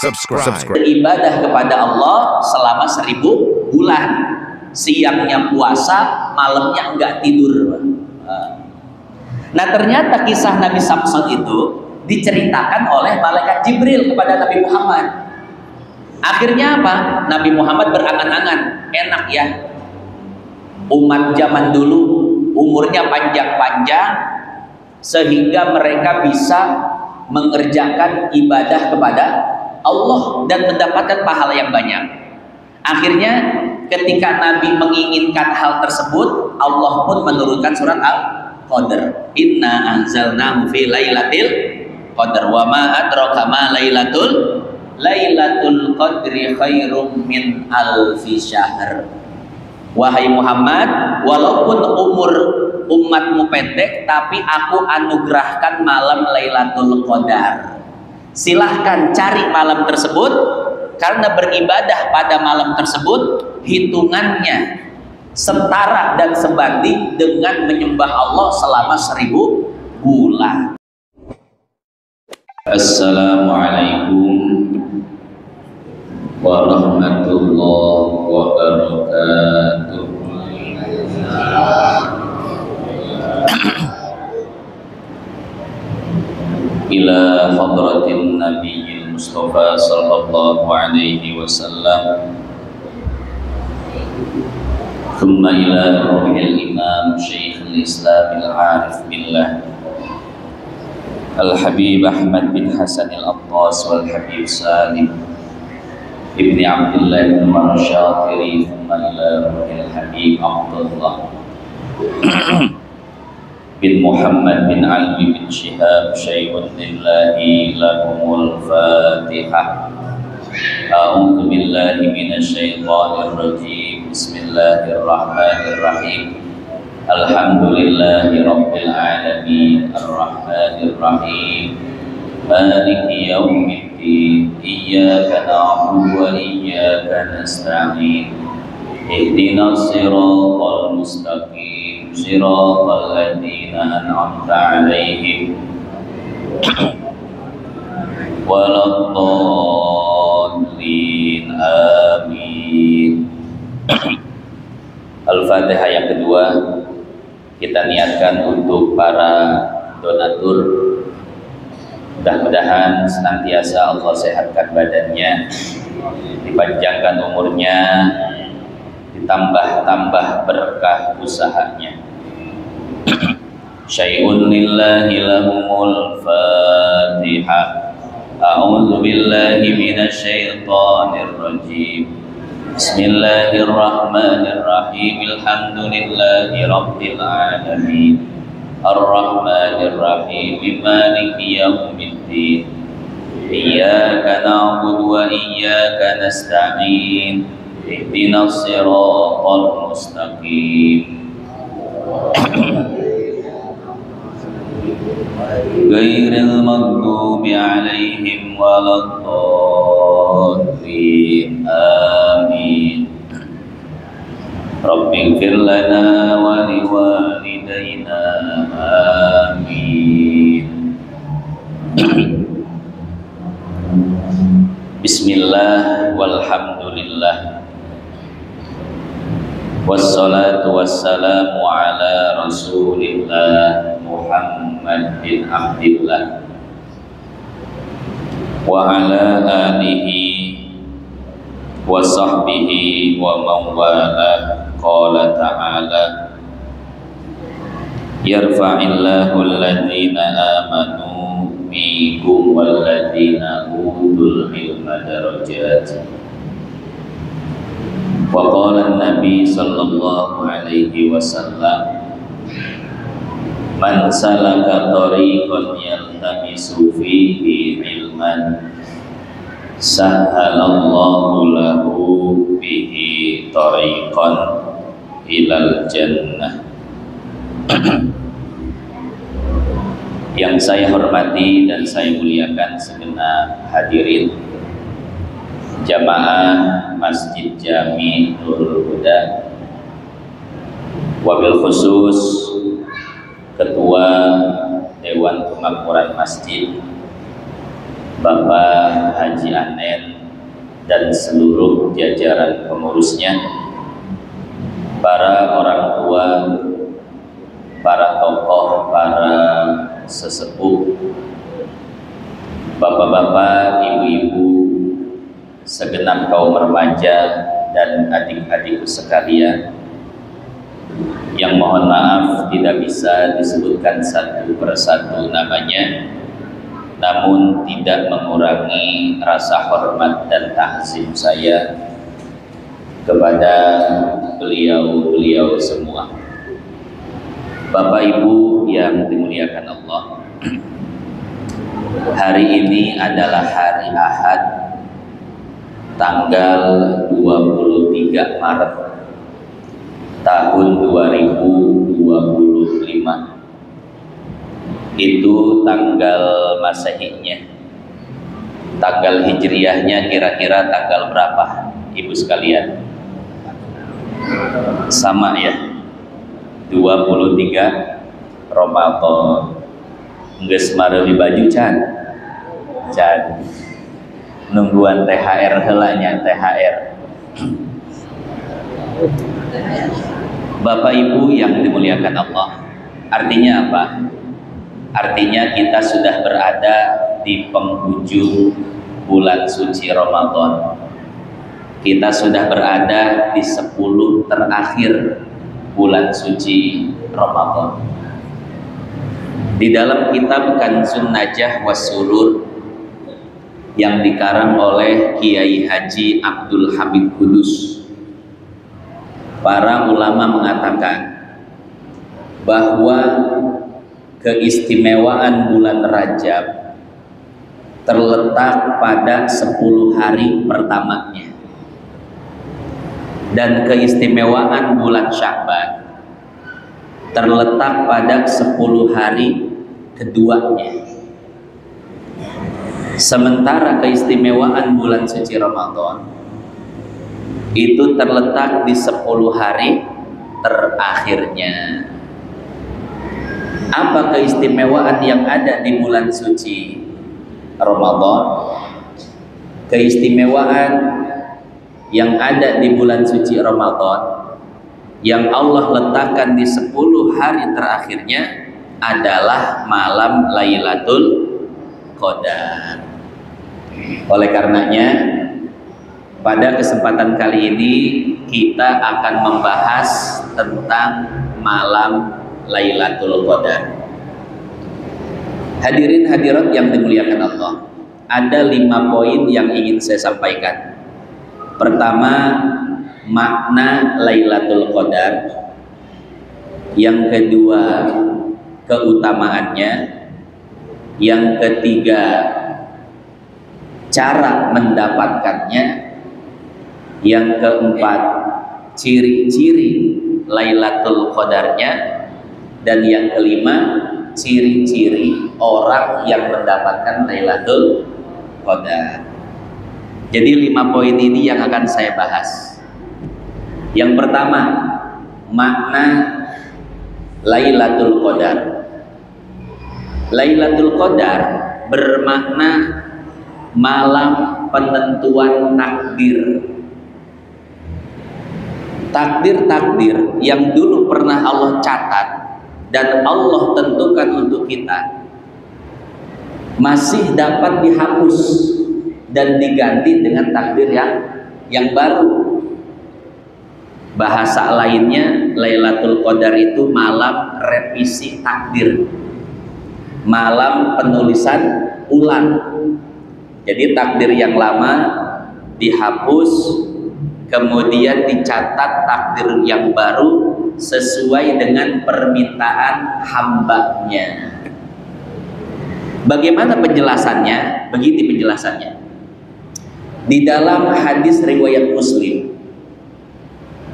Subscribe. Beribadah kepada Allah selama 1000 bulan. Siangnya puasa, malamnya enggak tidur. Nah, ternyata kisah Nabi Samson itu diceritakan oleh malaikat Jibril kepada Nabi Muhammad. Akhirnya apa? Nabi Muhammad berangan-angan, enak ya, umat zaman dulu umurnya panjang-panjang sehingga mereka bisa mengerjakan ibadah kepada Allah dan mendapatkan pahala yang banyak. Akhirnya ketika Nabi menginginkan hal tersebut, Allah pun menurunkan surat Al-Qadr. Inna anzalnahu fi lailatul qadr wa ma adraka ma lailatul qadri khairum min alfi syahr. Wahai Muhammad, walaupun umur umatmu pendek, tapi aku anugerahkan malam Lailatul Qadar. Silahkan cari malam tersebut, karena beribadah pada malam tersebut hitungannya setara dan sebanding dengan menyembah Allah selama 1000 bulan. Assalamualaikum warahmatullahi wabarakatuh. Ila hadratin Nabiyil Mustafa sallallahu alaihi wasallam, thumma ila ruhil imam Syekhul Islam al-Arif billah Al-Habib Ahmad bin Hasan al-Attas wal Habib Salim Ibni Abdullah bin Marsyatiri, thumma ila ruhil Habib Abdullah bin Muhammad bin Ali bin Syihab Syai'unillahi lahumul Fatihah. A'udzu billahi minasyaitonir rajim. Bismillahirrahmanirrahim. Alhamdulillahi rabbil alamin arrahmanir rahim maliki yaumiddin iyyaka na'budu wa iyyaka nasta'in ihdinas siratal mustaqim siratal ladzina an'amta 'alaihim waladdallin amin. Al-Fatihah yang kedua kita niatkan untuk para donatur. Mudah-mudahan senantiasa Allah sehatkan badannya, dipanjangkan umurnya, ditambah-tambah berkah usahanya. Syai'un lillahi lahumul Fatihah. A'udzu billahi minasyaitonir rajim. Bismillahirrahmanirrahim. Alhamdulillahi rabbil alamin arrahmanir rahim maliki yaumiddin iyyaka na'budu wa iyyaka nasta'in ihdinas siratal mustaqim ghairil maghdubi 'alaihim waladdallin amin. Rabbighfir lana wa liwalidayna amin. Bismillah walhamdulillah wassalatu wassalamu ala rasulillah Muhammad bin Abdillah wa ala alihi wa sahbihi wa mawala. Qala ta'ala yarfa'illahu alladhina amanu minkum walladhina utul ilma darajat. Wa qala an-nabi sallallahu alaihi wasallam man salaka tariqan yaltamisu fihi ilman sahhalallahu lahu bihi tariqan ilal jannah. Yang saya hormati dan saya muliakan segenap hadirin jamaah Masjid Jami Nurul Huda, wabil khusus Ketua Dewan Pemakmuran Masjid Bapak Haji Anen dan seluruh jajaran pengurusnya, para orang tua, para tokoh, para sesepuh, bapak-bapak, ibu-ibu, segenap kaum remaja dan adik-adikku sekalian, yang mohon maaf tidak bisa disebutkan satu persatu namanya, namun tidak mengurangi rasa hormat dan takzim saya kepada beliau-beliau semua. Bapak Ibu yang dimuliakan Allah, hari ini adalah hari Ahad, tanggal 23 Maret tahun 2025. Itu tanggal Masehinya. Tanggal Hijriahnya kira-kira tanggal berapa, Ibu sekalian? Sama ya, 23 Ramadan. Geus mareuli baju can nungguan THR heulanya, THR. Bapak Ibu yang dimuliakan Allah, artinya apa? Artinya kita sudah berada di penghujung bulan suci Ramadan. Kita sudah berada di 10 terakhir bulan suci Ramadan. Di dalam kitab Kanzun Najah Wassurur yang dikarang oleh Kiai Haji Abdul Hamid Kudus, para ulama mengatakan bahwa keistimewaan bulan Rajab terletak pada 10 hari pertamanya, dan keistimewaan bulan Sya'ban terletak pada 10 hari keduanya. Sementara keistimewaan bulan suci Ramadan itu terletak di 10 hari terakhirnya. Apa keistimewaan yang ada di bulan suci Ramadan? Keistimewaan yang ada di bulan suci Ramadan yang Allah letakkan di 10 hari terakhirnya adalah malam Lailatul Qadar. Oleh karenanya, pada kesempatan kali ini kita akan membahas tentang malam Lailatul Qadar. Hadirin hadirat yang dimuliakan Allah, ada 5 poin yang ingin saya sampaikan. Pertama, makna Lailatul Qadar. Yang kedua, keutamaannya. Yang ketiga, cara mendapatkannya. Yang keempat, ciri-ciri Lailatul Qadarnya. Dan yang kelima, ciri-ciri orang yang mendapatkan Lailatul Qadar. Jadi 5 poin ini yang akan saya bahas. Yang pertama, makna Lailatul Qadar. Lailatul Qadar bermakna malam penentuan takdir. Takdir-takdir yang dulu pernah Allah catat dan Allah tentukan untuk kita masih dapat dihapus dan diganti dengan takdir yang baru. Bahasa lainnya, Lailatul Qadar itu malam revisi takdir, malam penulisan ulang. Jadi takdir yang lama dihapus, kemudian dicatat takdir yang baru sesuai dengan permintaan hambanya. Bagaimana penjelasannya? Begini penjelasannya. Di dalam hadis riwayat Muslim,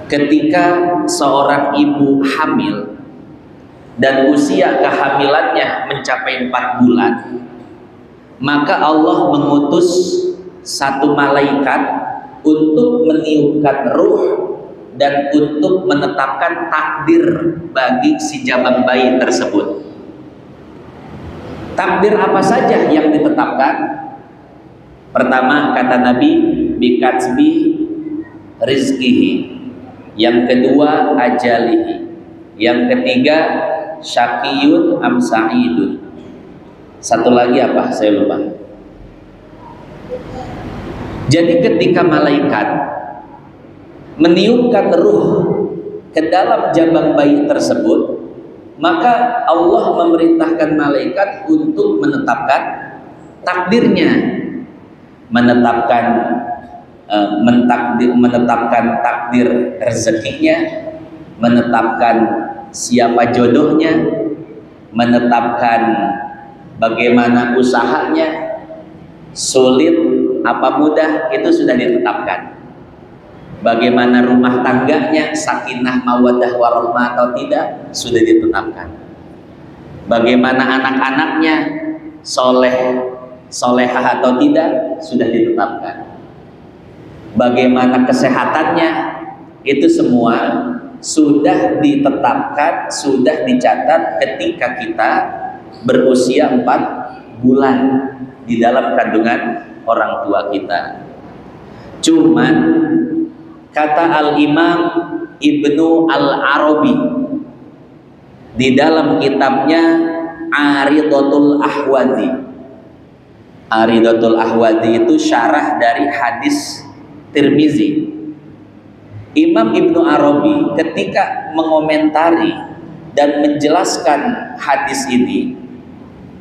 ketika seorang ibu hamil dan usia kehamilannya mencapai 4 bulan, maka Allah mengutus satu malaikat untuk meniupkan ruh dan untuk menetapkan takdir bagi si jabang bayi tersebut. Takdir apa saja yang ditetapkan? Pertama kata Nabi bikatsbi rizkihi, yang kedua ajalihi, yang ketiga syaqiyun am sa'idun. Satu lagi apa? Saya lupa. Jadi ketika malaikat meniupkan ruh ke dalam jabang bayi tersebut, maka Allah memerintahkan malaikat untuk menetapkan takdirnya, menetapkan takdir rezekinya, menetapkan siapa jodohnya, menetapkan bagaimana usahanya, sulit apa mudah, itu sudah ditetapkan. Bagaimana rumah tangganya, sakinah mawaddah warahmah atau tidak, sudah ditetapkan. Bagaimana anak-anaknya, solehah atau tidak, sudah ditetapkan. Bagaimana kesehatannya, itu semua sudah ditetapkan, sudah dicatat ketika kita berusia 4 bulan di dalam kandungan orang tua kita. Cuman kata Al-Imam Ibnu Al-Arabi di dalam kitabnya Aridatul Ahwazi. Aridatul Ahwazi itu syarah dari hadis Tirmizi. Imam Ibnu Arabi ketika mengomentari dan menjelaskan hadis ini,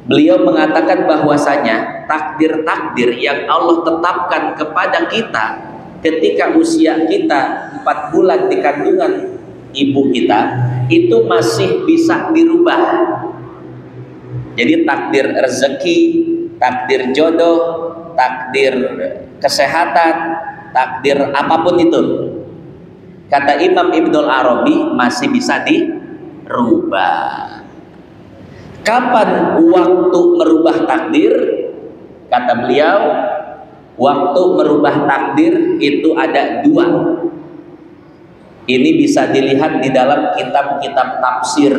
beliau mengatakan bahwasanya takdir-takdir yang Allah tetapkan kepada kita ketika usia kita 4 bulan di kandungan ibu kita, itu masih bisa dirubah. Jadi takdir rezeki, takdir jodoh, takdir kesehatan, takdir apapun itu, kata Imam Ibnul Arabi, masih bisa dirubah. Kapan waktu merubah takdir? Kata beliau, waktu merubah takdir itu ada 2. Ini bisa dilihat di dalam kitab-kitab tafsir.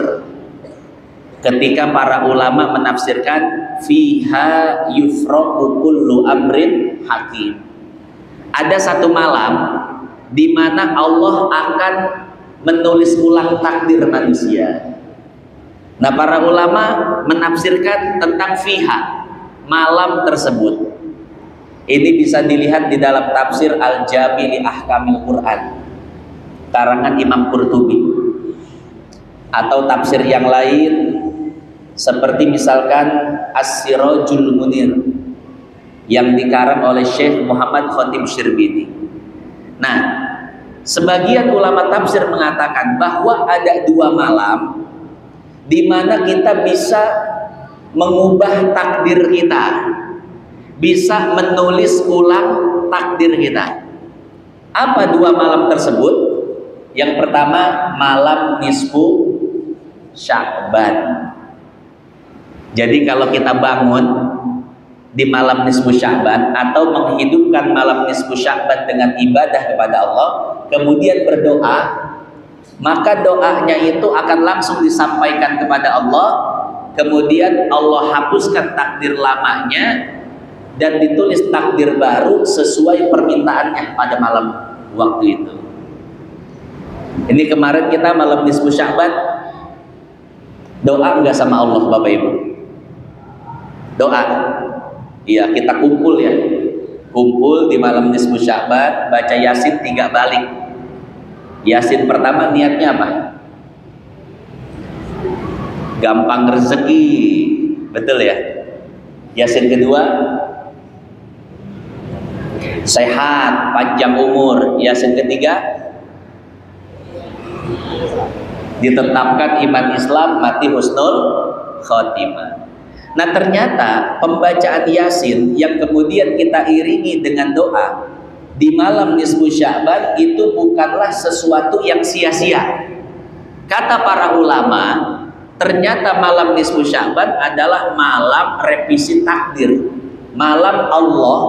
Ketika para ulama menafsirkan fiha yufraqu kullu amrin hakim. Ada satu malam di mana Allah akan menulis ulang takdir manusia. Nah, para ulama menafsirkan tentang fiha, malam tersebut. Ini bisa dilihat di dalam tafsir Al-Jami' li Ahkamil Quran, karangan Imam Qurtubi, atau tafsir yang lain seperti misalkan As-Sirajul Munir yang dikarang oleh Syekh Muhammad Khatib Syirbini. Nah, sebagian ulama tafsir mengatakan bahwa ada 2 malam di mana kita bisa mengubah takdir kita, bisa menulis ulang takdir kita. Apa 2 malam tersebut? Yang pertama, malam nisfu Sya'ban. Jadi kalau kita bangun di malam nisfu Sya'ban atau menghidupkan malam nisfu Sya'ban dengan ibadah kepada Allah, kemudian berdoa, maka doanya itu akan langsung disampaikan kepada Allah. Kemudian Allah hapuskan takdir lamanya dan ditulis takdir baru sesuai permintaannya pada malam waktu itu. Ini kemarin kita malam nisfu Sya'ban, doa enggak sama Allah Bapak Ibu? Doa. Iya, kita kumpul ya. Kumpul di malam nisfu Sya'ban, baca Yasin 3 balik. Yasin pertama niatnya apa? Gampang rezeki, betul ya? Yasin kedua, sehat, panjang umur. Yasin ketiga, ditetapkan iman Islam, mati husnul khotimah. Nah, ternyata pembacaan Yasin yang kemudian kita iringi dengan doa di malam nisfu Sya'ban itu bukanlah sesuatu yang sia-sia. Kata para ulama, ternyata malam nisfu Sya'ban adalah malam revisi takdir. Malam Allah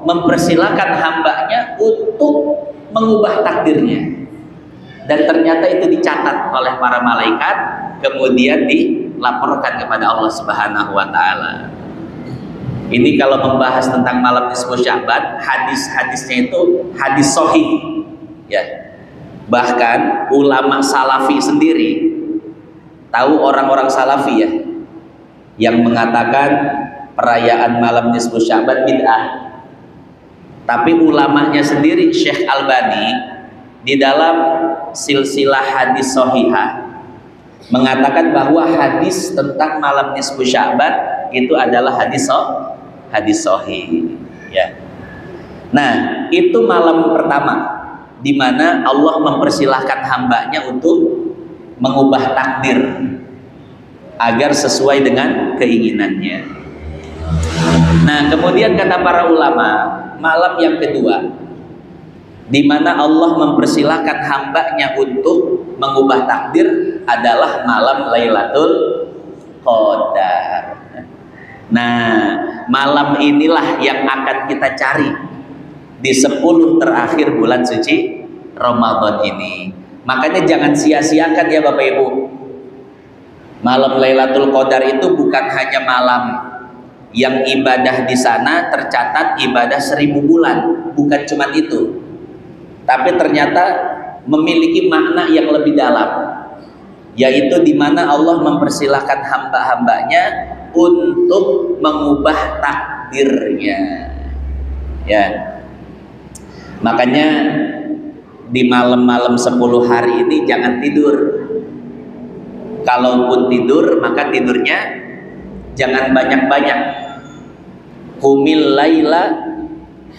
mempersilahkan hambanya untuk mengubah takdirnya. Dan ternyata itu dicatat oleh para malaikat, kemudian dilaporkan kepada Allah Subhanahu wa taala. Ini kalau membahas tentang malam nisfu Sya'ban, hadis-hadisnya itu hadis sahih, ya. Bahkan ulama salafi sendiri, tahu orang-orang salafi ya, yang mengatakan perayaan malam nisfu Sya'ban bid'ah. Tapi ulamanya sendiri, Syekh Albani di dalam silsilah hadis sahihah mengatakan bahwa hadis tentang malam nisfu Sya'ban itu adalah hadis sahih, ya. Nah, itu malam pertama di mana Allah mempersilahkan hambanya untuk mengubah takdir agar sesuai dengan keinginannya. Nah, kemudian kata para ulama, malam yang kedua di mana Allah mempersilahkan hambanya untuk mengubah takdir adalah malam Lailatul Qadar. Nah, malam inilah yang akan kita cari di 10 terakhir bulan suci Ramadan ini. Makanya jangan sia-siakan ya Bapak Ibu. Malam Lailatul Qadar itu bukan hanya malam yang ibadah di sana tercatat ibadah 1000 bulan, bukan cuma itu. Tapi ternyata memiliki makna yang lebih dalam, yaitu di mana Allah mempersilahkan hamba-hambanya untuk mengubah takdirnya, ya. Makanya di malam-malam 10 hari ini jangan tidur. Kalaupun tidur, maka tidurnya jangan banyak-banyak. Qumil laila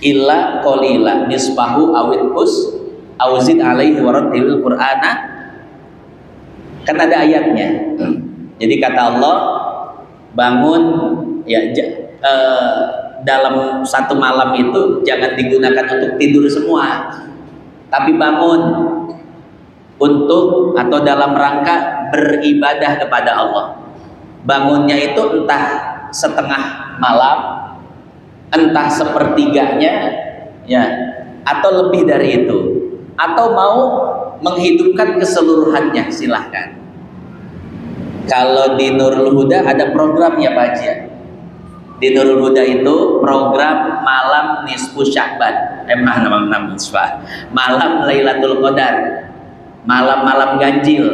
illa qalila nisfahu awit kus auzid alaihi warattilil qur'ana. Kan ada ayatnya. Jadi kata Allah, bangun ya, dalam satu malam itu jangan digunakan untuk tidur semua, tapi bangun untuk atau dalam rangka beribadah kepada Allah. Bangunnya itu entah setengah malam, entah sepertiganya, ya, atau lebih dari itu, atau mau menghidupkan keseluruhannya, silahkan. Kalau di Nurul Huda ada programnya Pak Haji. Di Nurul Huda itu program malam nisfu Sya'ban, malam Lailatul Qadar, malam-malam ganjil,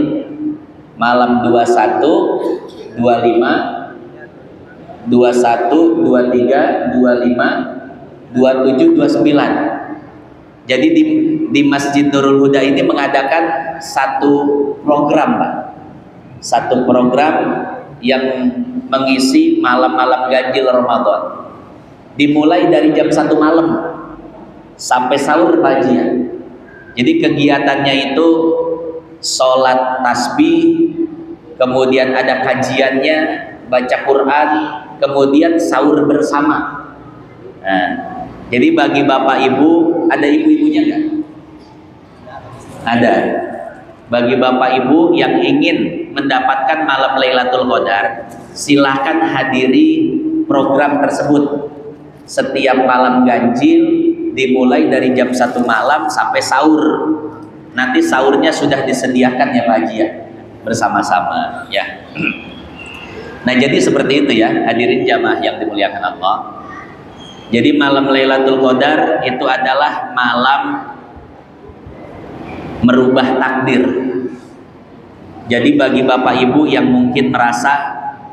malam 21, 25, 21, 23, 25, 27, 29. Jadi di Masjid Nurul Huda ini mengadakan satu program Pak, satu program yang mengisi malam-malam ganjil Ramadan, dimulai dari jam 1 malam sampai sahur pagi. Jadi kegiatannya itu sholat tasbih, kemudian ada kajiannya, baca Quran, kemudian sahur bersama. Nah, jadi bagi bapak ibu, ada ibu-ibunya nggak? Ada. Bagi bapak ibu yang ingin mendapatkan malam Lailatul Qadar, silahkan hadiri program tersebut. Setiap malam ganjil dimulai dari jam 1 malam sampai sahur. Nanti sahurnya sudah disediakan ya Pak Haji ya, bersama-sama ya. Nah, jadi seperti itu ya, hadirin jamaah yang dimuliakan Allah. Jadi malam Lailatul Qadar itu adalah malam merubah takdir. Jadi bagi bapak ibu yang mungkin merasa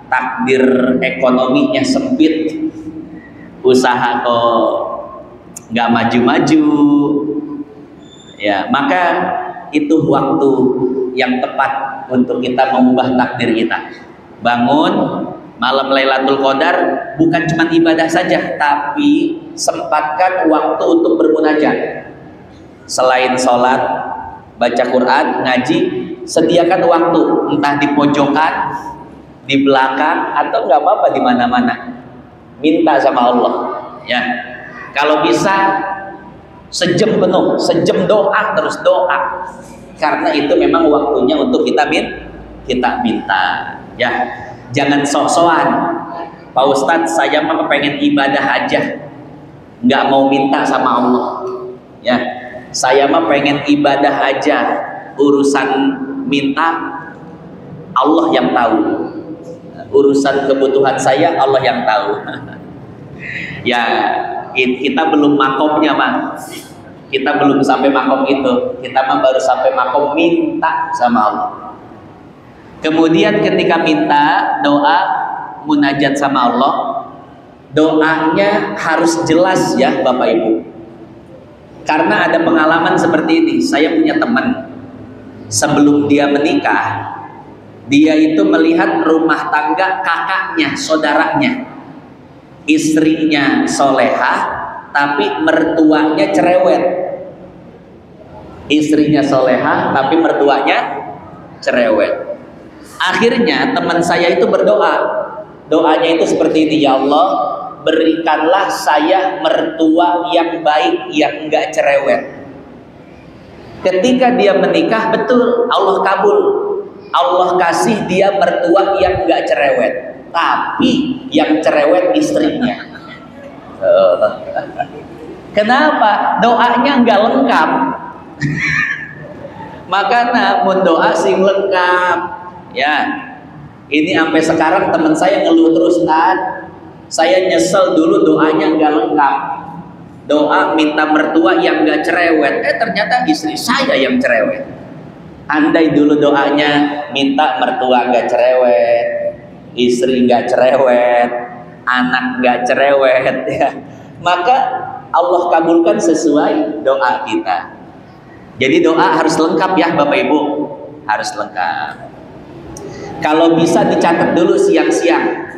takdir ekonominya sempit, usaha kok nggak maju-maju, ya, maka itu waktu yang tepat untuk kita mengubah takdir kita. Bangun malam Lailatul Qadar bukan cuma ibadah saja, tapi sempatkan waktu untuk bermunajat. Selain sholat, baca Quran, ngaji, sediakan waktu, entah di pojokan, di belakang, atau nggak apa-apa di mana-mana. Minta sama Allah, ya. Kalau bisa sejam penuh, sejam doa, terus doa, karena itu memang waktunya untuk kita minta, ya. Jangan sok-sokan, Pak Ustadz saya mah pengen ibadah aja, nggak mau minta sama Allah, ya. Saya mah pengen ibadah aja, urusan minta Allah yang tahu, urusan kebutuhan saya Allah yang tahu. Ya, kita belum makomnya mah. Kita belum sampai makom itu. Kita mah baru sampai makom minta sama Allah. Kemudian ketika minta doa munajat sama Allah, doanya harus jelas ya Bapak Ibu. Karena ada pengalaman seperti ini. Saya punya teman, sebelum dia menikah, dia itu melihat rumah tangga kakaknya, saudaranya, istrinya solehah, tapi mertuanya cerewet. Istrinya solehah, tapi mertuanya cerewet. Akhirnya teman saya itu berdoa. Doanya itu seperti ini, ya Allah, berikanlah saya mertua yang baik, yang enggak cerewet. Ketika dia menikah, betul Allah kabul. Allah kasih dia mertua yang enggak cerewet, tapi yang cerewet istrinya. Kenapa? Doanya enggak lengkap. Makanya mun doa sing lengkap. Ya. Ini sampai sekarang teman saya ngeluh terus, saya nyesel dulu doanya enggak lengkap. Doa minta mertua yang enggak cerewet, ternyata istri saya yang cerewet. Andai dulu doanya minta mertua enggak cerewet, istri enggak cerewet, anak enggak cerewet, ya, maka Allah kabulkan sesuai doa kita. Jadi doa harus lengkap ya Bapak Ibu, harus lengkap. Kalau bisa dicatat dulu siang-siang,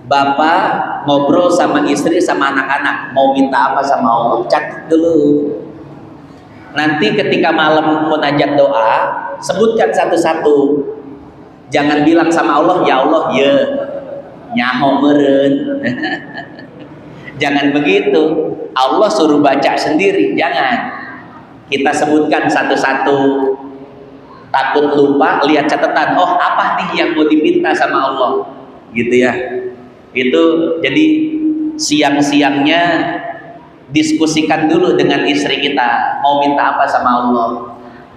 Bapak ngobrol sama istri sama anak-anak, mau minta apa sama Allah, catat dulu. Nanti ketika malam munajat doa, sebutkan satu-satu. Jangan bilang sama Allah, ya Allah, ya nyaho meureun. Jangan begitu. Allah suruh baca sendiri, jangan. Kita sebutkan satu-satu. Takut lupa, lihat catatan. Oh, apa nih yang mau diminta sama Allah? Gitu ya. Itu jadi siang-siangnya diskusikan dulu dengan istri kita, mau minta apa sama Allah,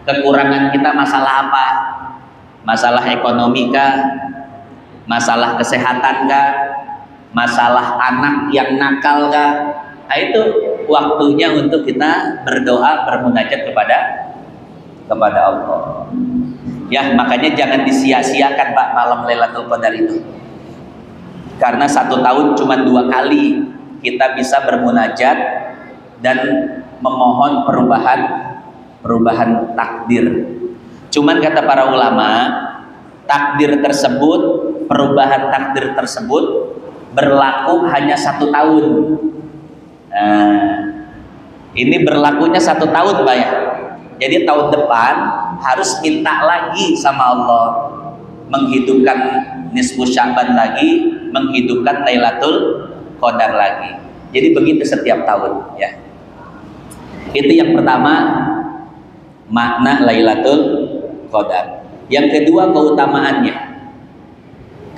kekurangan kita masalah apa, masalah ekonomi kah, masalah kesehatan kah, masalah anak yang nakal kah. Nah, itu waktunya untuk kita berdoa bermunajat kepada Allah. Ya, makanya jangan disia-siakan Pak malam Lailatul Qadar itu. Karena 1 tahun cuma 2 kali kita bisa bermunajat dan memohon perubahan takdir. Cuman kata para ulama, takdir tersebut, perubahan takdir tersebut berlaku hanya 1 tahun. Nah, ini berlakunya 1 tahun Pak ya. Jadi tahun depan harus minta lagi sama Allah, menghidupkan nisfu Sya'ban lagi, menghidupkan Lailatul Qadar lagi. Jadi begitu setiap tahun ya. Itu yang pertama, makna Lailatul Qadar. Yang kedua, keutamaannya.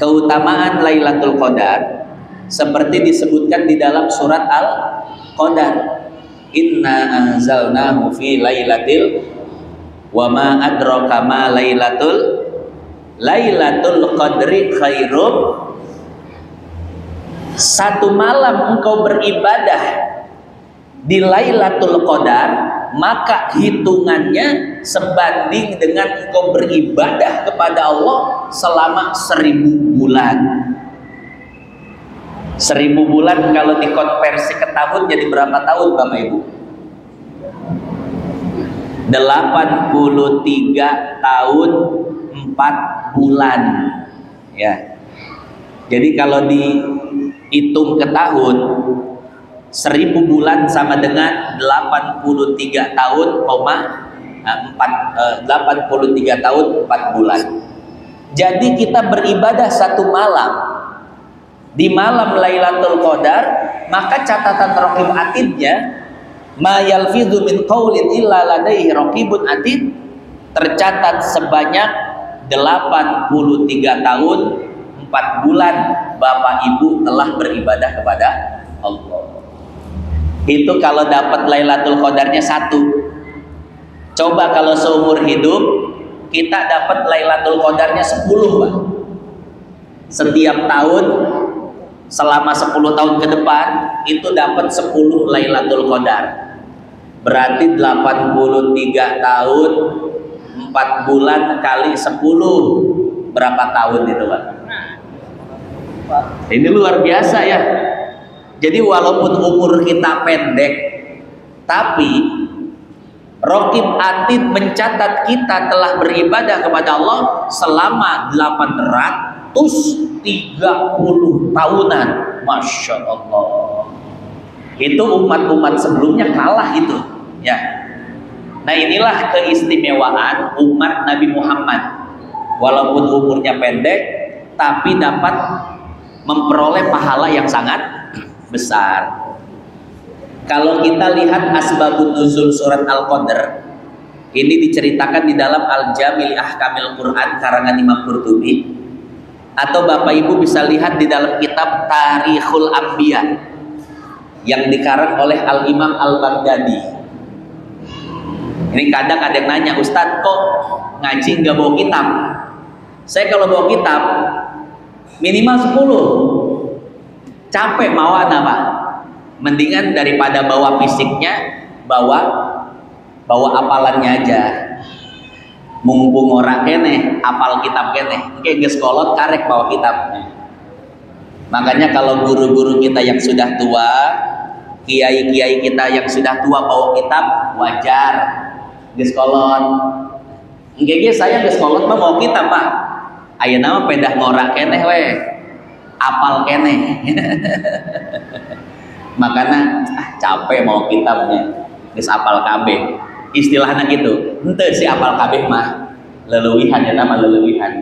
Keutamaan Lailatul Qadar seperti disebutkan di dalam surat Al-Qadar. Inna anzalnahu fi lailatil wa ma adraka ma lailatul qadri khairum. 1 malam engkau beribadah di Lailatul Qadar, maka hitungannya sebanding dengan engkau beribadah kepada Allah selama 1000 bulan. 1000 bulan kalau dikonversi ke tahun jadi berapa tahun Bapak Ibu? 83 tahun 4 bulan ya. Jadi kalau dihitung ke tahun, 1000 bulan sama dengan 83 tahun, 83 tahun 4 bulan. Jadi kita beribadah 1 malam di malam Lailatul Qadar, maka catatan raqib atidnya, ma yalfidhu min qaulin illa ladaihi raqibun atid, tercatat sebanyak 83 tahun 4 bulan Bapak Ibu telah beribadah kepada Allah. Itu kalau dapat Lailatul Qadarnya 1. Coba kalau seumur hidup kita dapat Lailatul Qadarnya 10 Pak. Setiap tahun selama 10 tahun ke depan itu dapat 10 Lailatul Qadar. Berarti 83 tahun 4 bulan kali 10 berapa tahun itu, Pak? Ini luar biasa ya. Jadi walaupun umur kita pendek, tapi Raqib Atid mencatat kita telah beribadah kepada Allah selama 830 tahunan. Masya Allah. Itu umat-umat sebelumnya kalah itu ya. Nah, inilah keistimewaan umat Nabi Muhammad. Walaupun umurnya pendek, tapi dapat memperoleh pahala yang sangat besar. Kalau kita lihat asbabun nuzul surat Al-Qadr, ini diceritakan di dalam Al-Jami' li Ahkamil Quran karangan Imam Qurtubi, atau Bapak Ibu bisa lihat di dalam kitab Tarikhul Anbiya yang dikarang oleh Al-Imam Al-Baghdadi. Ini kadang ada yang nanya, Ustadz kok ngaji nggak bawa kitab? Saya kalau bawa kitab minimal 10. Capek mawana, Pak. Mendingan daripada bawa fisiknya, bawa apalannya aja. Mumpung ora kene, apal kitab kene. Kayak geus kolot karek bawa kitab. Makanya kalau guru-guru kita yang sudah tua, kiai-kiai kita yang sudah tua bawa kitab, wajar. Geus kolot. Engge saya geus kolot mah bawa kitab, Pak. Ayeuna mah pedah ngorak keneh we. Apal keneh. Makanya capek mau kitabnya geus apal kabeh. Istilahnya gitu. Henteu si apal kabeh mah leulewihan ya nama leulewihan.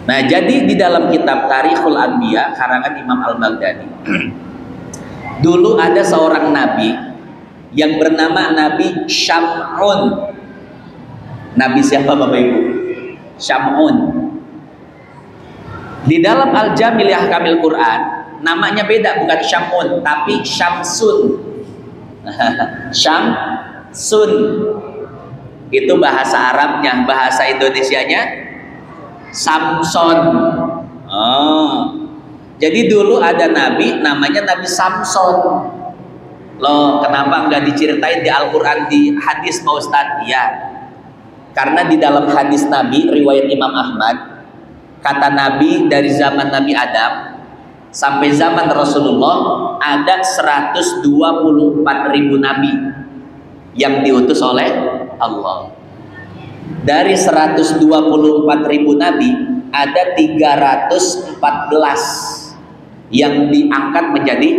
Nah, jadi di dalam kitab Tarikhul Anbiya karangan Imam Al-Baghdadi. Dulu ada seorang nabi yang bernama Nabi Syam'un. Nabi siapa Bapak Ibu? Syam'un. Di dalam Al-Jami' li Ahkamil Quran namanya beda, bukan Syam'un tapi Syamsun. Syamsun itu bahasa Arabnya, bahasa Indonesianya Samson. Jadi dulu ada nabi namanya Nabi Samson. Loh, kenapa nggak diceritain di Al-Quran, di hadis Pak Ustadz? Ya, karena di dalam hadis Nabi riwayat Imam Ahmad, kata Nabi dari zaman Nabi Adam sampai zaman Rasulullah ada 124.000 nabi yang diutus oleh Allah. Dari 124.000 nabi ada 314 yang diangkat menjadi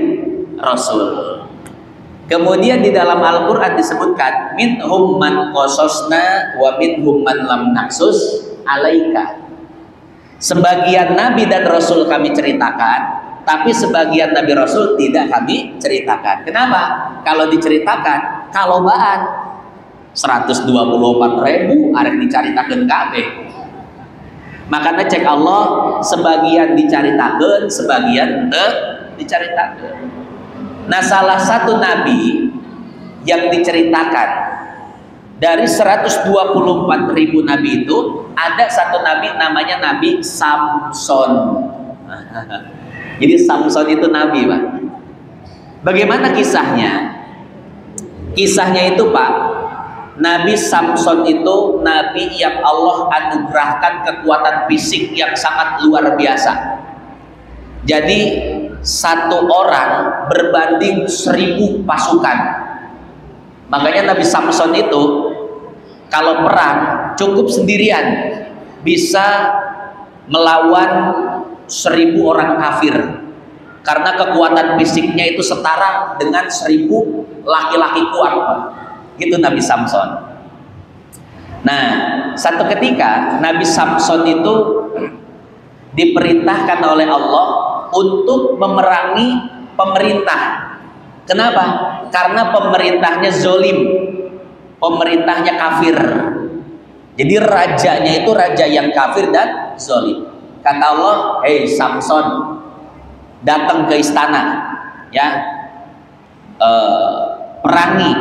rasul. Kemudian di dalam Al-Quran disebutkan minhum man qasasna wa minhum man lam naqsus alaika. Sebagian nabi dan rasul kami ceritakan, tapi sebagian nabi rasul tidak kami ceritakan. Kenapa? Kalau diceritakan kalobaan 124.000 arek dicaritakeun kabeh. Makanya cek Allah, sebagian dicaritakeun, sebagian teu dicaritakeun. Nah, salah satu nabi yang diceritakan dari 124.000 nabi itu, ada satu nabi namanya Nabi Samson. Jadi Samson itu nabi, Pak. Bagaimana kisahnya? Kisahnya itu, Pak, Nabi Samson itu nabi yang Allah anugerahkan kekuatan fisik yang sangat luar biasa. Jadi satu orang berbanding 1.000 pasukan. Makanya Nabi Samson itu kalau perang cukup sendirian bisa melawan 1.000 orang kafir, karena kekuatan fisiknya itu setara dengan 1.000 laki-laki kuat. Gitu Nabi Samson. Nah, satu ketika Nabi Samson itu diperintahkan oleh Allah untuk memerangi pemerintah. Kenapa? Karena pemerintahnya zolim, pemerintahnya kafir. Jadi rajanya itu raja yang kafir dan zolim. Kata Allah, hei Samson, datang ke istana, ya, perangi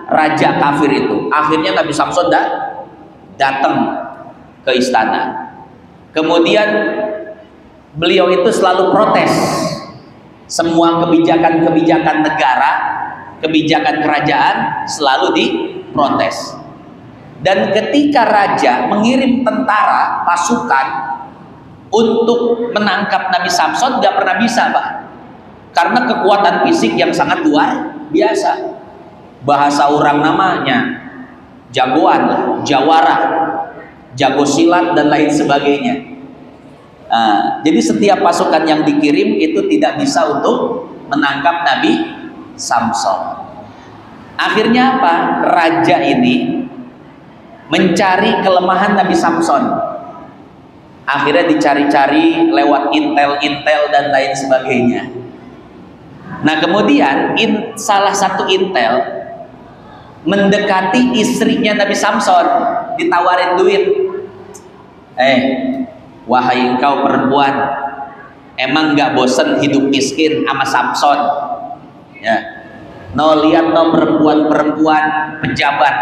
raja kafir itu. Akhirnya Nabi Samson datang ke istana. Kemudian Beliau itu selalu protes semua kebijakan-kebijakan negara, kebijakan kerajaan selalu diprotes. Dan ketika raja mengirim tentara, pasukan untuk menangkap Nabi Samson, gak pernah bisa, Pak, karena kekuatan fisik yang sangat luar biasa. Bahasa orang namanya jagoan, jawara, jago silat dan lain sebagainya. Jadi setiap pasukan yang dikirim itu tidak bisa untuk menangkap Nabi Samson. Akhirnya apa? Raja ini mencari kelemahan Nabi Samson. Akhirnya dicari-cari lewat intel-intel dan lain sebagainya. Nah kemudian salah satu intel mendekati istrinya Nabi Samson, ditawarin duit. Wahai engkau perempuan, emang gak bosen hidup miskin sama Samson? Ya, no, lihat no perempuan-perempuan pejabat,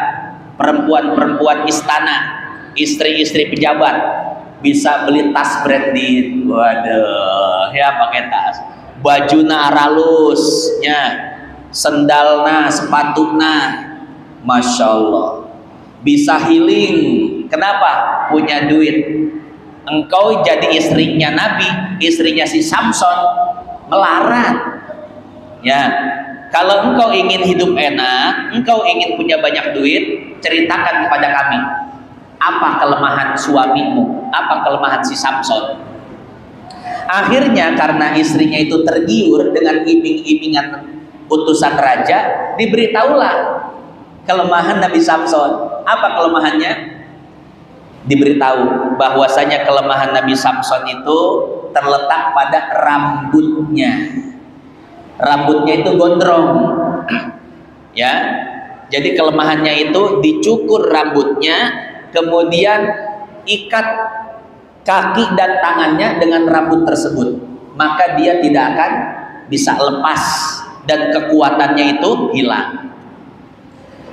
perempuan-perempuan istana, istri-istri pejabat bisa beli tas branded. Waduh, ya pakai tas, bajuna aralus, ya, sendalna, sepatuna, masya Allah, bisa healing. Kenapa? Punya duit. Engkau jadi istrinya Nabi, istrinya si Samson, melarat. Ya, kalau engkau ingin hidup enak, engkau ingin punya banyak duit, ceritakan kepada kami apa kelemahan suamimu, apa kelemahan si Samson. Akhirnya karena istrinya itu tergiur dengan iming-imingan utusan raja, diberitahulah kelemahan Nabi Samson. Apa kelemahannya? Diberitahu bahwasanya kelemahan Nabi Samson itu terletak pada rambutnya. Rambutnya itu gondrong. Ya. Jadi kelemahannya itu dicukur rambutnya, kemudian ikat kaki dan tangannya dengan rambut tersebut. Maka dia tidak akan bisa lepas dan kekuatannya itu hilang.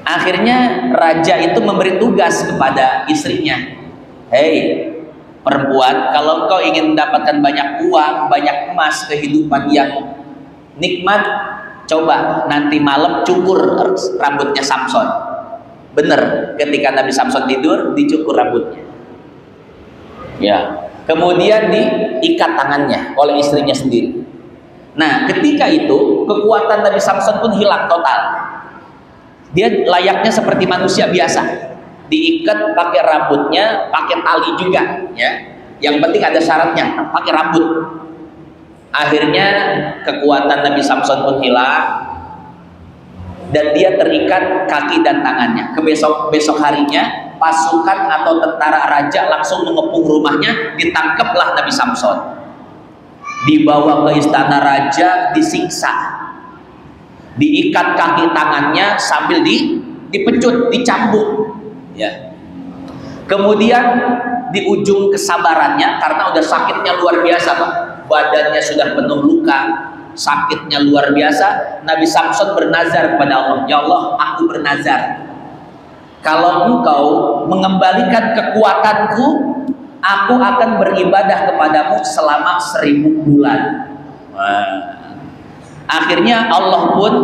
Akhirnya raja itu memberi tugas kepada istrinya. Hei perempuan, kalau engkau ingin mendapatkan banyak uang, banyak emas, kehidupan yang nikmat, coba nanti malam cukur rambutnya Samson. Bener, ketika Nabi Samson tidur, dicukur rambutnya. Ya, kemudian diikat tangannya oleh istrinya sendiri. Nah, ketika itu kekuatan Nabi Samson pun hilang total. Dia layaknya seperti manusia biasa. Diikat pakai rambutnya, pakai tali juga, ya. Yang penting ada syaratnya, pakai rambut. Akhirnya kekuatan Nabi Samson pun hilang dan dia terikat kaki dan tangannya. Besok harinya pasukan atau tentara raja langsung mengepung rumahnya, ditangkaplah Nabi Samson. Dibawa ke istana raja, disiksa. Diikat kaki tangannya sambil dipecut, dicambuk. Ya. Kemudian di ujung kesabarannya, karena udah sakitnya luar biasa, Pak. Badannya sudah penuh luka, sakitnya luar biasa. Nabi Samson bernazar kepada Allah, ya Allah, aku bernazar, kalau engkau mengembalikan kekuatanku, aku akan beribadah kepadamu selama 1000 bulan. Akhirnya Allah pun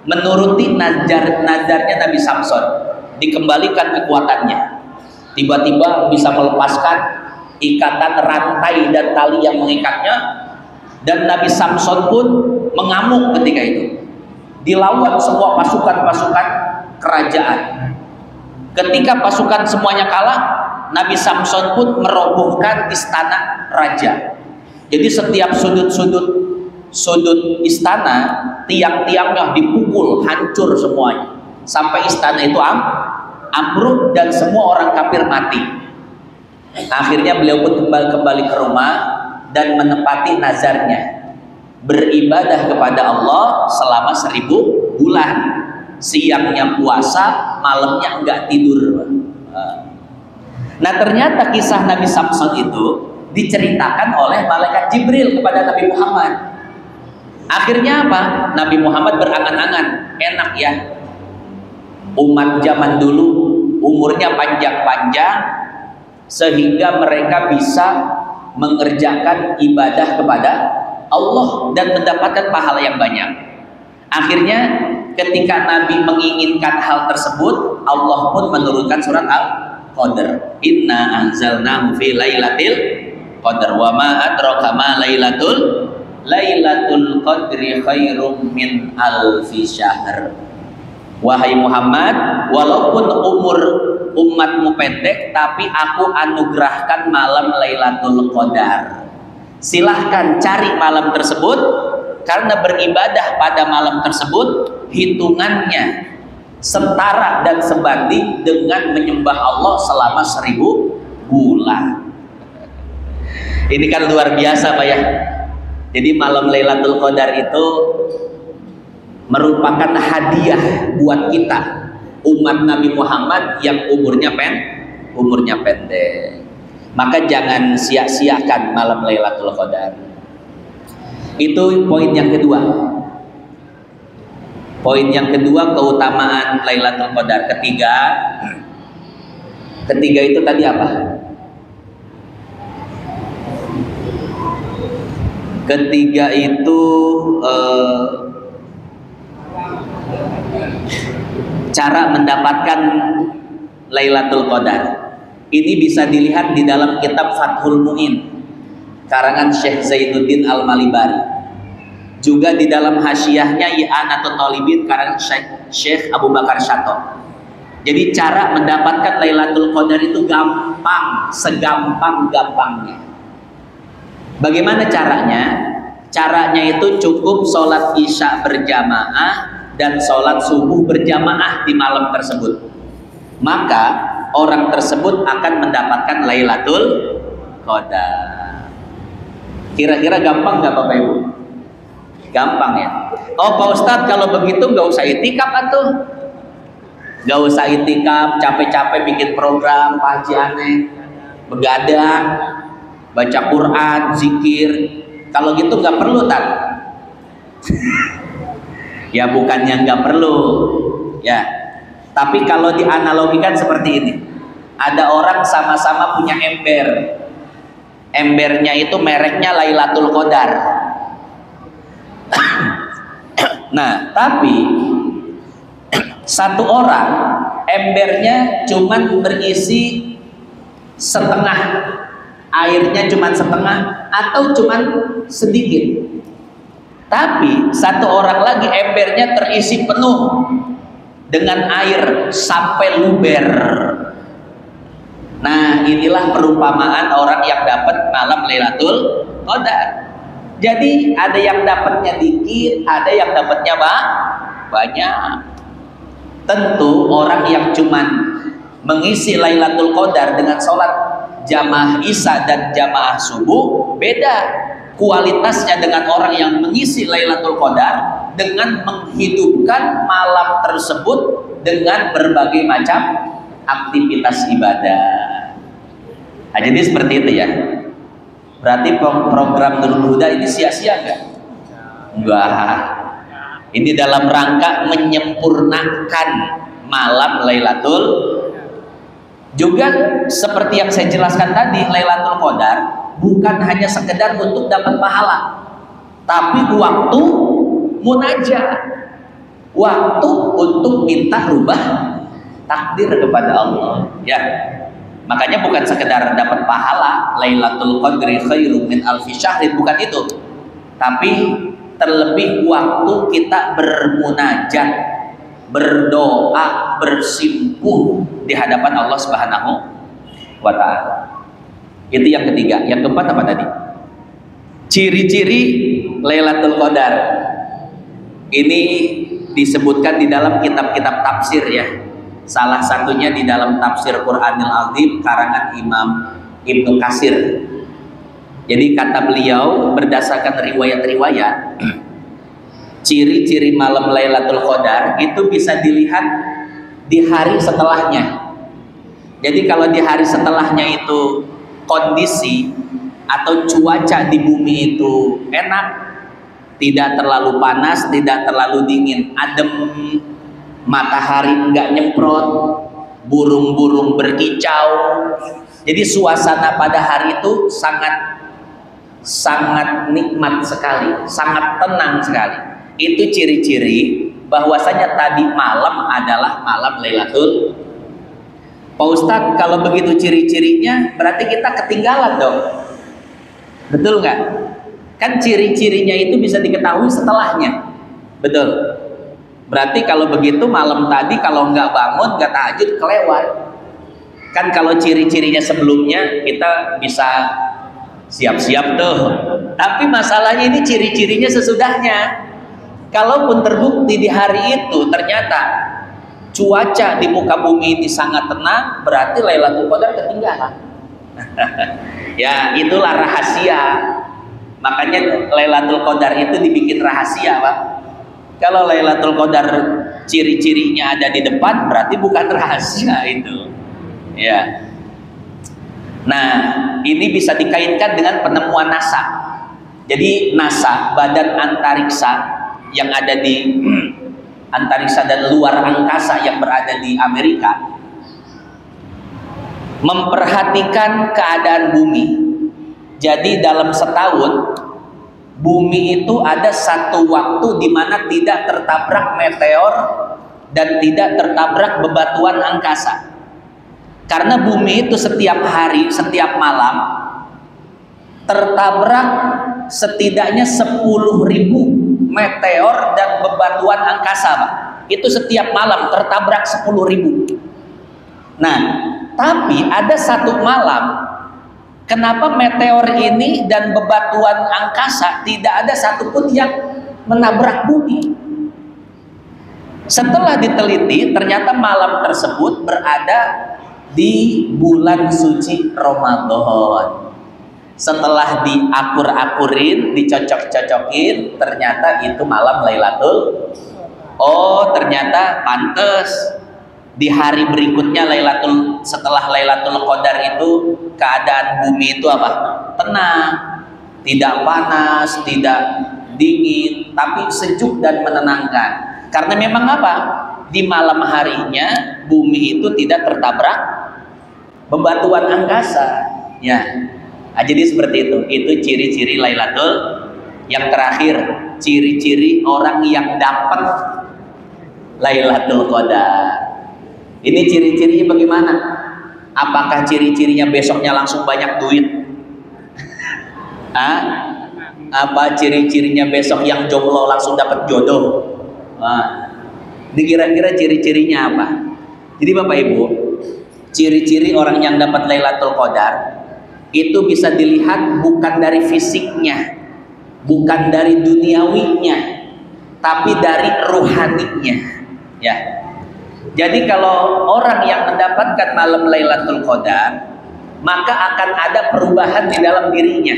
menuruti nazarnya Nabi Samson, dikembalikan kekuatannya. Tiba-tiba bisa melepaskan ikatan rantai dan tali yang mengikatnya, dan Nabi Samson pun mengamuk ketika itu. Dilawan semua pasukan-pasukan kerajaan. Ketika pasukan semuanya kalah, Nabi Samson pun merobohkan istana raja. Jadi setiap sudut istana, tiang-tiangnya dipukul, hancur semuanya. Sampai istana itu ambruk dan semua orang kafir mati. Akhirnya beliau pun kembali ke rumah dan menepati nazarnya, beribadah kepada Allah selama 1000 bulan. Siangnya puasa, malamnya enggak tidur. Nah, ternyata kisah Nabi Samson itu diceritakan oleh malaikat Jibril kepada Nabi Muhammad. Akhirnya apa? Nabi Muhammad berangan-angan, enak ya, umat zaman dulu umurnya panjang-panjang sehingga mereka bisa mengerjakan ibadah kepada Allah dan mendapatkan pahala yang banyak. Akhirnya ketika Nabi menginginkan hal tersebut, Allah pun menurunkan surat Al-Qadr. Inna anzalnahu fi lailatul qadar wa ma adraka ma lailatul qadri khairum min alfi syahr. Wahai Muhammad, walaupun umur umatmu pendek, tapi aku anugerahkan malam Lailatul Qadar. Silahkan cari malam tersebut, karena beribadah pada malam tersebut hitungannya setara dan sebanding dengan menyembah Allah selama 1000 bulan. Ini kan luar biasa Pak ya. Jadi malam Lailatul Qadar itu merupakan hadiah buat kita umat Nabi Muhammad yang umurnya pendek. Maka jangan sia-siakan malam Lailatul Qadar. Itu poin yang kedua. Poin yang kedua, keutamaan Lailatul Qadar. Ketiga itu tadi apa? Ketiga itu cara mendapatkan Lailatul Qadar. Ini bisa dilihat di dalam kitab Fathul Mu'in karangan Syekh Zainuddin Al-Malibari. Juga di dalam hasyiahnya I'anatul Talibin karangan Syekh Abu Bakar Syato. Jadi cara mendapatkan Lailatul Qadar itu gampang, segampang-gampangnya. Bagaimana caranya? Caranya itu cukup sholat isya berjamaah dan sholat subuh berjamaah di malam tersebut. Maka orang tersebut akan mendapatkan Lailatul Qadar. Kira-kira gampang nggak Bapak Ibu? Gampang ya. Oh Pak Ustadz, kalau begitu nggak usah itikaf atuh. Nggak usah itikaf, capek-capek bikin program, Pak Haji aneh, begadang, baca Quran, zikir. Kalau gitu nggak perlu Tan. Ya bukannya nggak perlu, ya. Tapi kalau dianalogikan seperti ini, ada orang sama-sama punya ember. Embernya itu mereknya Lailatul Qadar. Nah, tapi satu orang embernya cuman berisi setengah, airnya cuman setengah atau cuman sedikit. Tapi satu orang lagi embernya terisi penuh dengan air sampai luber. Nah, inilah perumpamaan orang yang dapat malam Lailatul Qadar. Jadi ada yang dapatnya dikit, ada yang dapatnya banyak. Tentu orang yang cuman mengisi Lailatul Qadar dengan sholat jamaah isya dan jamaah subuh beda kualitasnya dengan orang yang mengisi Lailatul Qadar dengan menghidupkan malam tersebut dengan berbagai macam aktivitas ibadah. Nah, jadi seperti itu ya. Berarti program Nurul Huda ini sia-sia enggak? Enggak. Ini dalam rangka menyempurnakan malam Lailatul. Juga seperti yang saya jelaskan tadi, Lailatul Qadar bukan hanya sekedar untuk dapat pahala, tapi waktu munajat, waktu untuk minta rubah takdir kepada Allah. Ya, makanya bukan sekedar dapat pahala, Lailatul Qadri khairum min alfi syahrin, bukan itu, tapi terlebih waktu kita bermunajat, berdoa, bersimpuh di hadapan Allah Subhanahu wa Ta'ala. Itu yang ketiga. Yang keempat apa tadi? Ciri-ciri Lailatul Qadar. Ini disebutkan di dalam kitab-kitab tafsir ya. Salah satunya di dalam tafsir Quranil Azim karangan Imam Ibnu Katsir. Jadi kata beliau berdasarkan riwayat-riwayat, ciri-ciri malam Lailatul Qadar itu bisa dilihat di hari setelahnya. Jadi kalau di hari setelahnya itu kondisi atau cuaca di bumi itu enak, tidak terlalu panas, tidak terlalu dingin, adem, matahari enggak nyemprot, burung-burung berkicau. Jadi suasana pada hari itu sangat sangat nikmat sekali, sangat tenang sekali. Itu ciri-ciri bahwasanya tadi malam adalah malam Lailatul. Pak Ustadz, kalau begitu ciri-cirinya berarti kita ketinggalan dong. Betul nggak? Kan ciri-cirinya itu bisa diketahui setelahnya. Betul. Berarti kalau begitu malam tadi kalau nggak bangun, nggak tahajud, kelewat. Kan kalau ciri-cirinya sebelumnya kita bisa siap-siap tuh. Tapi masalahnya ini ciri-cirinya sesudahnya. Kalaupun terbukti di hari itu ternyata cuaca di muka bumi ini sangat tenang, berarti Lailatul Qadar ketinggalan. Ya, itulah rahasia. Makanya Lailatul Qadar itu dibikin rahasia, Pak. Kalau Lailatul Qadar ciri-cirinya ada di depan, berarti bukan rahasia itu. Ya. Nah, ini bisa dikaitkan dengan penemuan NASA. Jadi NASA, Badan Antariksa yang ada di antariksa dan luar angkasa yang berada di Amerika, memperhatikan keadaan bumi. Jadi dalam setahun bumi itu ada satu waktu di mana tidak tertabrak meteor dan tidak tertabrak bebatuan angkasa. Karena bumi itu setiap hari, setiap malam tertabrak setidaknya 10.000 meteor dan bebatuan angkasa, Pak. Itu setiap malam tertabrak 10.000. Nah, tapi ada satu malam, kenapa meteor ini dan bebatuan angkasa tidak ada satupun yang menabrak bumi? Setelah diteliti, ternyata malam tersebut berada di bulan suci Ramadan. Setelah diakur-akurin, dicocok-cocokin, ternyata itu malam Lailatul. Oh, ternyata pantes di hari berikutnya setelah Lailatul Qadar itu keadaan bumi itu apa? Tenang, tidak panas, tidak dingin, tapi sejuk dan menenangkan. Karena memang apa? Di malam harinya bumi itu tidak tertabrak bebatuan angkasa. Ya. Nah, jadi seperti itu. Itu ciri-ciri Lailatul. Yang terakhir, ciri-ciri orang yang dapat Lailatul Qadar. Ini ciri-cirinya bagaimana? Apakah ciri-cirinya besoknya langsung banyak duit? Apa ciri-cirinya besok yang jomblo langsung dapat jodoh? Ini kira-kira ciri-cirinya apa? Jadi Bapak Ibu, ciri-ciri orang yang dapat Lailatul Qadar itu bisa dilihat bukan dari fisiknya, bukan dari duniawinya, tapi dari ruhaninya. Ya. Jadi kalau orang yang mendapatkan malam Lailatul Qadar, maka akan ada perubahan di dalam dirinya.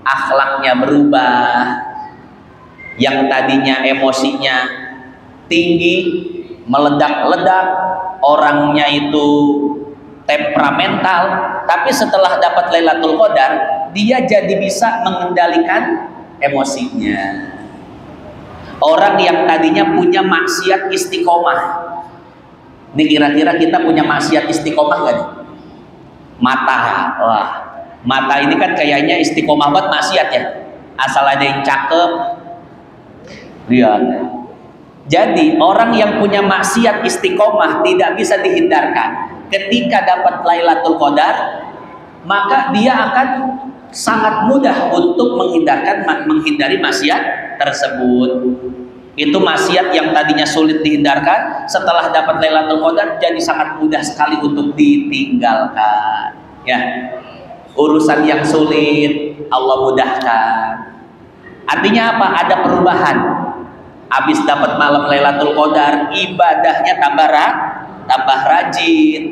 Akhlaknya berubah, yang tadinya emosinya tinggi, meledak-ledak, orangnya itu temperamental, tapi setelah dapat Lailatul Qadar, dia jadi bisa mengendalikan emosinya. Orang yang tadinya punya maksiat istiqomah, ini kira-kira kita punya maksiat istiqomah gak nih? Mata, wah, mata ini kan kayaknya istiqomah banget maksiat ya, asal ada yang cakep, lihat. Jadi orang yang punya maksiat istiqomah tidak bisa dihindarkan. Ketika dapat Lailatul Qadar, maka dia akan sangat mudah untuk menghindari maksiat tersebut. Itu maksiat yang tadinya sulit dihindarkan, setelah dapat Lailatul Qadar jadi sangat mudah sekali untuk ditinggalkan. Ya, urusan yang sulit Allah mudahkan. Artinya apa? Ada perubahan. Habis dapat malam Lailatul Qadar, ibadahnya tambah rajin,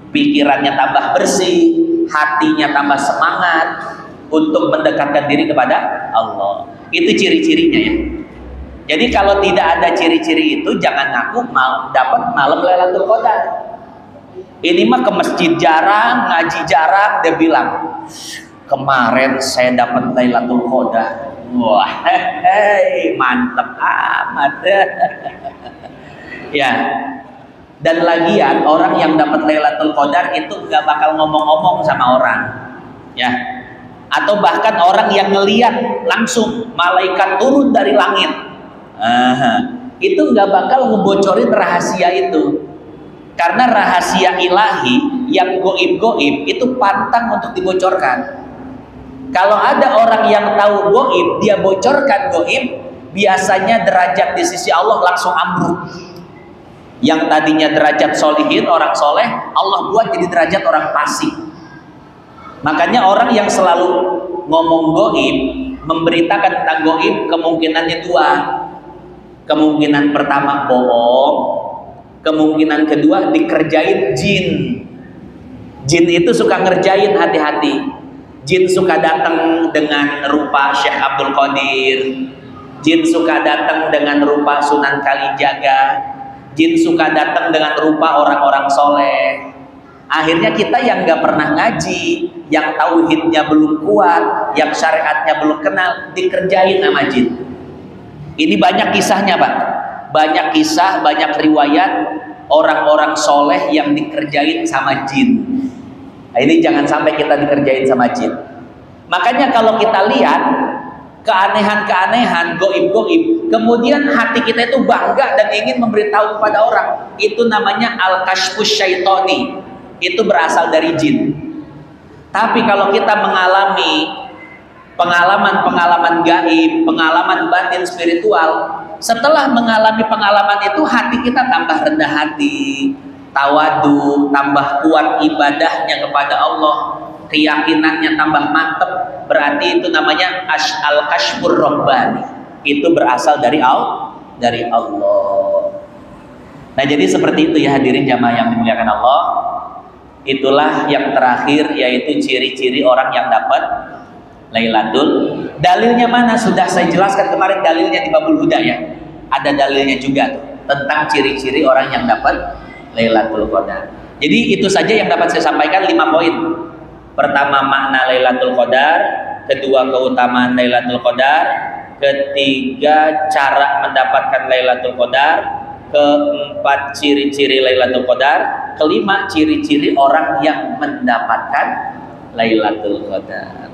pikirannya tambah bersih, hatinya tambah semangat untuk mendekatkan diri kepada Allah. Itu ciri-cirinya ya. Jadi kalau tidak ada ciri-ciri itu, jangan ngaku dapat malam Lailatul Qadar. Ini mah ke masjid jarang, ngaji jarang, dia bilang, kemarin saya dapat Lailatul Qadar. Wah, mantep amat. Ya. Dan lagian orang yang dapat Lailatul Qadar itu nggak bakal ngomong-ngomong sama orang. Ya. atau bahkan orang yang ngelihat langsung malaikat turun dari langit, itu nggak bakal ngebocorin rahasia itu, karena rahasia ilahi yang goib-goib itu pantang untuk dibocorkan. Kalau ada orang yang tahu goib, dia bocorkan goib, biasanya derajat di sisi Allah langsung ambruk. Yang tadinya derajat solihin, orang soleh, Allah buat jadi derajat orang fasik. Makanya orang yang selalu ngomong goib, memberitakan tentang goib, kemungkinannya dua. Kemungkinan pertama bohong, kemungkinan kedua dikerjain jin. Jin itu suka ngerjain, hati-hati. Jin suka datang dengan rupa Syekh Abdul Qadir, jin suka datang dengan rupa Sunan Kalijaga, jin suka datang dengan rupa orang-orang soleh. Akhirnya kita yang gak pernah ngaji, yang tauhidnya belum kuat, yang syariatnya belum kenal, dikerjain sama jin. Ini banyak kisahnya, Pak. Banyak kisah, banyak riwayat orang-orang soleh yang dikerjain sama jin. Nah, ini jangan sampai kita dikerjain sama jin. Makanya kalau kita lihat keanehan-keanehan, goib-goib, kemudian hati kita itu bangga dan ingin memberitahu kepada orang, itu namanya al-kashfus syaitoni. Itu berasal dari jin. Tapi kalau kita mengalami pengalaman-pengalaman gaib, pengalaman batin spiritual, setelah mengalami pengalaman itu hati kita tambah rendah hati, tawadu, tambah kuat ibadahnya kepada Allah, keyakinannya tambah mantap. Berarti itu namanya al-kashfur rabbani. Itu berasal dari Allah. Nah, jadi seperti itu ya hadirin jamaah yang dimuliakan Allah. Itulah yang terakhir, yaitu ciri-ciri orang yang dapat Lailatul. Dalilnya mana? Sudah saya jelaskan kemarin dalilnya di Babul Huda ya. Ada dalilnya juga tuh, tentang ciri-ciri orang yang dapat Lailatul Qadar. Jadi itu saja yang dapat saya sampaikan, 5 poin. Pertama, makna Lailatul Qadar. Kedua, keutamaan Lailatul Qadar. Ketiga, cara mendapatkan Lailatul Qadar. Keempat, ciri-ciri Lailatul Qadar. Kelima, ciri-ciri orang yang mendapatkan Lailatul Qadar.